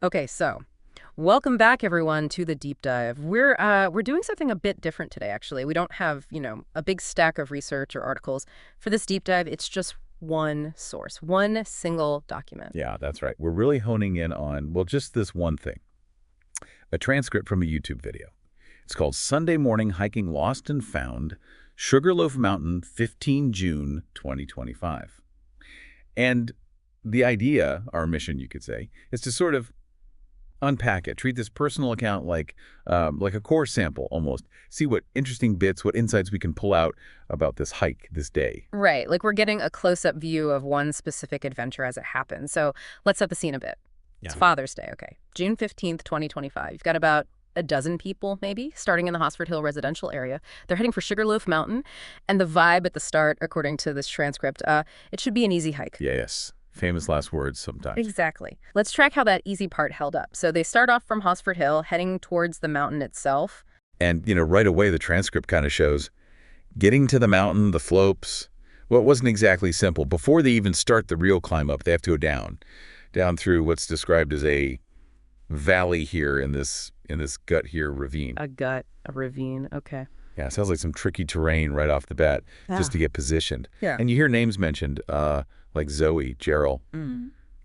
Okay, so welcome back everyone to the deep dive. We're doing something a bit different today actually. We don't have, a big stack of research or articles. For this deep dive, it's just one source, one single document. Yeah, that's right. We're really honing in on, well, just this one thing, a transcript from a YouTube video. It's called Sunday Morning Hiking Lost and Found, Sugarloaf Mountain, 15 June 2025. And the idea, our mission, you could say, is to sort of unpack it, treat this personal account like a core sample almost, see what interesting bits, what insights we can pull out about this hike, this day. Right, like we're getting a close-up view of one specific adventure as it happens. So let's set the scene a bit. It's Yeah. Father's Day, okay. June 15th, 2025. You've got about a dozen people, maybe, starting in the Hosford Hill residential area. They're heading for Sugarloaf Mountain, and the vibe at the start, according to this transcript, it should be an easy hike. Yes. Famous last words sometimes. Exactly. Let's track how that easy part held up. So they start off from Hosford Hill, heading towards the mountain itself. And, right away the transcript kind of shows getting to the mountain, the slopes, well, it wasn't exactly simple. Before they even start the real climb up, they have to go down through what's described as a valley here in this gut here ravine. A gut, a ravine, okay. Yeah, it sounds like some tricky terrain right off the bat just to get positioned. Yeah. And you hear names mentioned like Zoe, Gerald,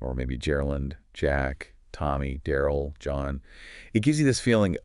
or maybe Gerald, Jack, Tommy, Daryl, John. It gives you this feeling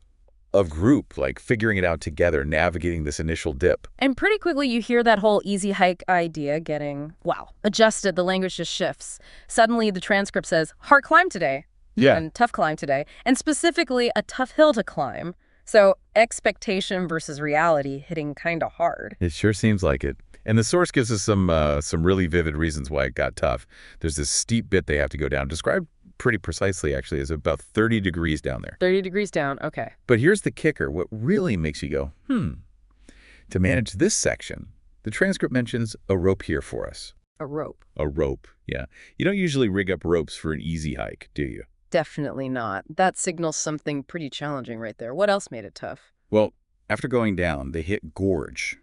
of group, like figuring it out together, navigating this initial dip. And pretty quickly you hear that whole easy hike idea getting, wow, adjusted. The language just shifts. Suddenly the transcript says, hard climb today. Yeah. And tough climb today. And specifically a tough hill to climb. So expectation versus reality hitting kind of hard. It sure seems like it. And the source gives us some really vivid reasons why it got tough. There's this steep bit they have to go down, described pretty precisely, actually, as about 30 degrees down there. 30 degrees down, okay. But here's the kicker. What really makes you go, To manage this section, the transcript mentions a rope here for us. A rope. A rope, yeah. You don't usually rig up ropes for an easy hike, do you? Definitely not. That signals something pretty challenging right there. What else made it tough? Well, after going down, they hit Gorge.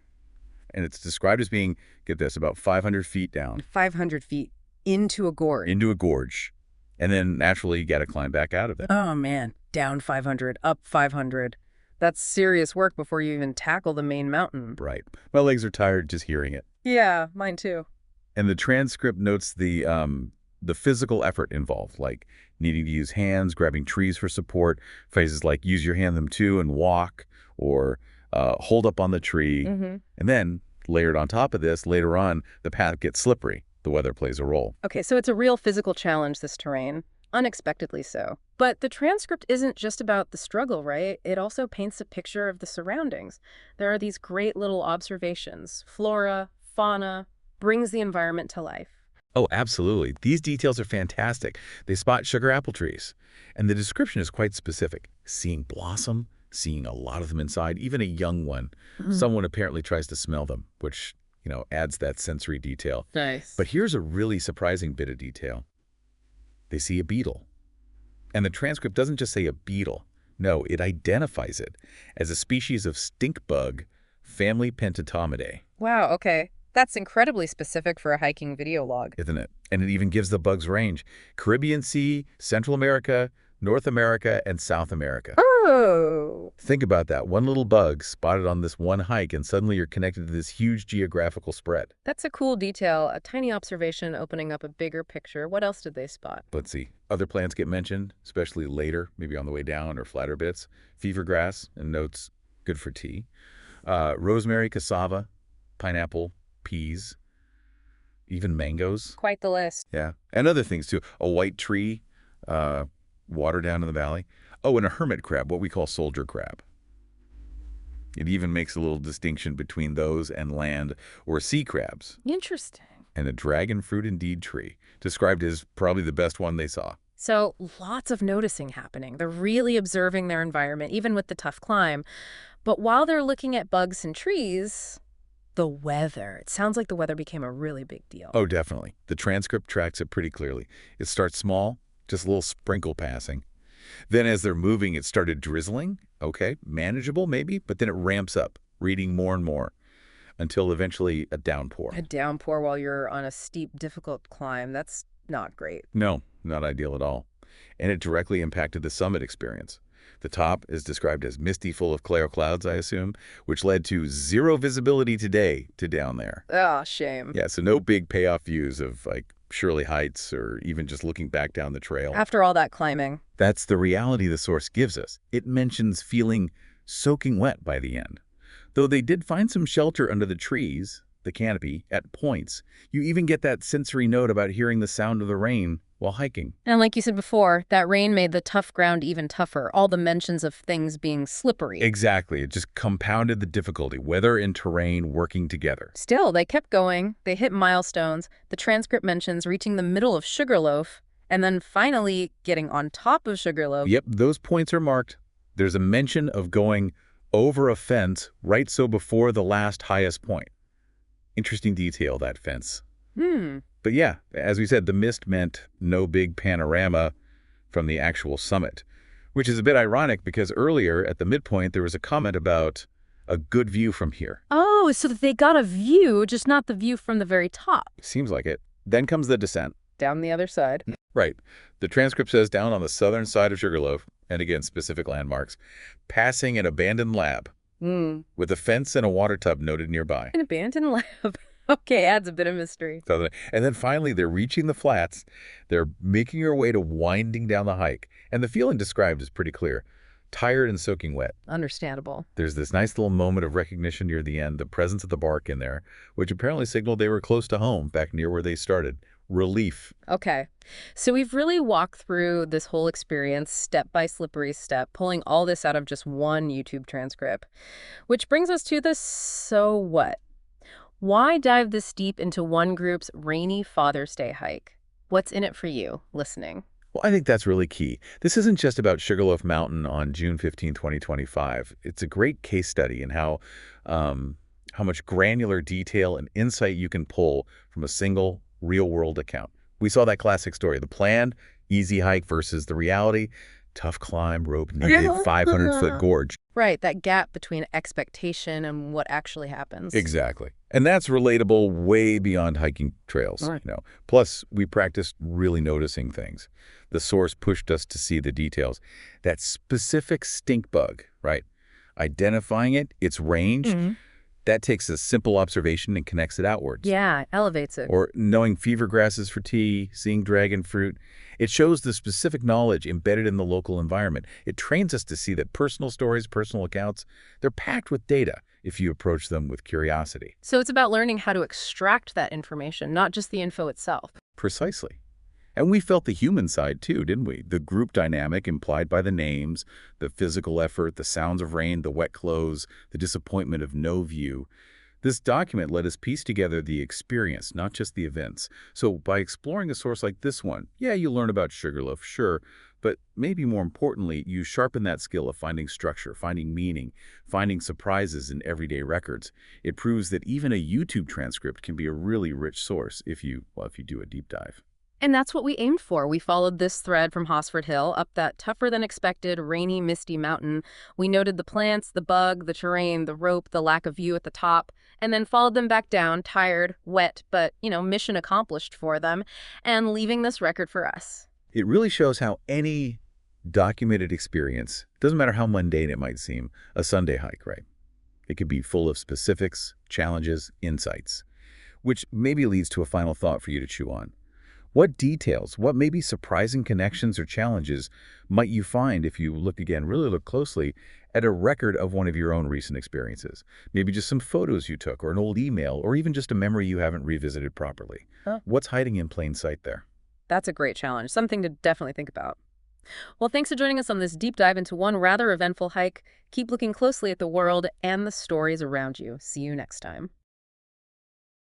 And it's described as being, get this, about 500 feet down. 500 feet into a gorge. Into a gorge. And then naturally you got to climb back out of it. Oh, man. Down 500, up 500. That's serious work before you even tackle the main mountain. Right. My legs are tired just hearing it. Yeah, mine too. And the transcript notes the physical effort involved, like needing to use hands, grabbing trees for support, phrases like use your hand them too and walk, or hold up on the tree. And then layered on top of this, later on, the path gets slippery. The weather plays a role. Okay, so it's a real physical challenge, this terrain. Unexpectedly so. But the transcript isn't just about the struggle, right? It also paints a picture of the surroundings. There are these great little observations. Flora, fauna, brings the environment to life. Oh, absolutely. These details are fantastic. They spot sugar apple trees. And the description is quite specific. Seeing blossom, seeing a lot of them inside, even a young one. Someone apparently tries to smell them, which, adds that sensory detail. Nice. But here's a really surprising bit of detail. They see a beetle. And the transcript doesn't just say a beetle. No, it identifies it as a species of stink bug, family Pentatomidae. Wow, okay. That's incredibly specific for a hiking video log. Isn't it? And it even gives the bug's range. Caribbean Sea, Central America, North America, and South America. Oh. Think about that. One little bug spotted on this one hike, and suddenly you're connected to this huge geographical spread. That's a cool detail, a tiny observation opening up a bigger picture. What else did they spot? Let's see. Other plants get mentioned, especially later, maybe on the way down or flatter bits. Fever grass and notes, good for tea. Rosemary, cassava, pineapple, peas, even mangoes. Quite the list. Yeah. And other things too. A white tree, water down in the valley. Oh, and a hermit crab, what we call soldier crab. It even makes a little distinction between those and land or sea crabs. Interesting. And a dragon fruit indeed tree, described as probably the best one they saw. So lots of noticing happening. They're really observing their environment, even with the tough climb. But while they're looking at bugs and trees, the weather. It sounds like the weather became a really big deal. Oh, definitely. The transcript tracks it pretty clearly. It starts small, just a little sprinkle passing. Then as they're moving, it started drizzling. Okay, manageable maybe, but then it ramps up, reading more and more, until eventually a downpour. A downpour while you're on a steep, difficult climb. That's not great. No, not ideal at all. and it directly impacted the summit experience. The top is described as misty, full of clear clouds, I assume, which led to zero visibility today to down there. Ah, shame. Yeah, so no big payoff views of, like, Shirley Heights or even just looking back down the trail. After all that climbing. That's the reality the source gives us. It mentions feeling soaking wet by the end. Though they did find some shelter under the trees, the canopy, at points, you even get that sensory note about hearing the sound of the rain while hiking. And like you said before, that rain made the tough ground even tougher, all the mentions of things being slippery. Exactly. It just compounded the difficulty, weather and terrain working together. Still, they kept going. They hit milestones. The transcript mentions reaching the middle of Sugarloaf, and then finally getting on top of Sugarloaf. Yep, those points are marked. There's a mention of going over a fence right so before the last highest point. Interesting detail, that fence. But yeah, as we said, the mist meant no big panorama from the actual summit, which is a bit ironic because earlier at the midpoint there was a comment about a good view from here. Oh, so that they got a view, just not the view from the very top. Seems like it. Then comes the descent. Down the other side. Right. The transcript says down on the southern side of Sugarloaf, and again, specific landmarks, passing an abandoned lab with a fence and a water tub noted nearby. An abandoned lab. Okay, adds a bit of mystery. And then finally, they're reaching the flats. They're making their way to winding down the hike. And the feeling described is pretty clear. Tired and soaking wet. Understandable. There's this nice little moment of recognition near the end, the presence of the bark in there, which apparently signaled they were close to home, back near where they started. Relief. Okay, so we've really walked through this whole experience step by slippery step, pulling all this out of just one YouTube transcript. Which brings us to the so what? Why dive this deep into one group's rainy Father's Day hike? What's in it for you, listening? Well, I think that's really key. This isn't just about Sugarloaf Mountain on June 15, 2025. It's a great case study in how much granular detail and insight you can pull from a single real-world account. We saw that classic story, the planned, easy hike versus the reality, tough climb, rope needed, 500-foot gorge. Right, that gap between expectation and what actually happens. Exactly. And that's relatable way beyond hiking trails. Right. Plus, we practiced really noticing things. The source pushed us to see the details. That specific stink bug, right? Identifying it, its range, that takes a simple observation and connects it outwards. Yeah, elevates it. Or knowing fever grasses for tea, seeing dragon fruit. It shows the specific knowledge embedded in the local environment. It trains us to see that personal stories, personal accounts, they're packed with data if you approach them with curiosity. So it's about learning how to extract that information, not just the info itself. Precisely. And we felt the human side too, didn't we? The group dynamic implied by the names, the physical effort, the sounds of rain, the wet clothes, the disappointment of no view. This document let us piece together the experience, not just the events. So by exploring a source like this one, yeah, you learn about Sugarloaf, sure, but maybe more importantly, you sharpen that skill of finding structure, finding meaning, finding surprises in everyday records. It proves that even a YouTube transcript can be a really rich source if you do a deep dive. And that's what we aimed for. We followed this thread from Hosford Hill up that tougher-than-expected, rainy, misty mountain. We noted the plants, the bug, the terrain, the rope, the lack of view at the top, and then followed them back down, tired, wet, but, mission accomplished for them, and leaving this record for us. It really shows how any documented experience, doesn't matter how mundane it might seem, a Sunday hike, right? It could be full of specifics, challenges, insights, which maybe leads to a final thought for you to chew on. What details, what maybe surprising connections or challenges might you find if you really look closely at a record of one of your own recent experiences? Maybe just some photos you took or an old email or even just a memory you haven't revisited properly. What's hiding in plain sight there? That's a great challenge, something to definitely think about. Well, thanks for joining us on this deep dive into one rather eventful hike. Keep looking closely at the world and the stories around you. See you next time.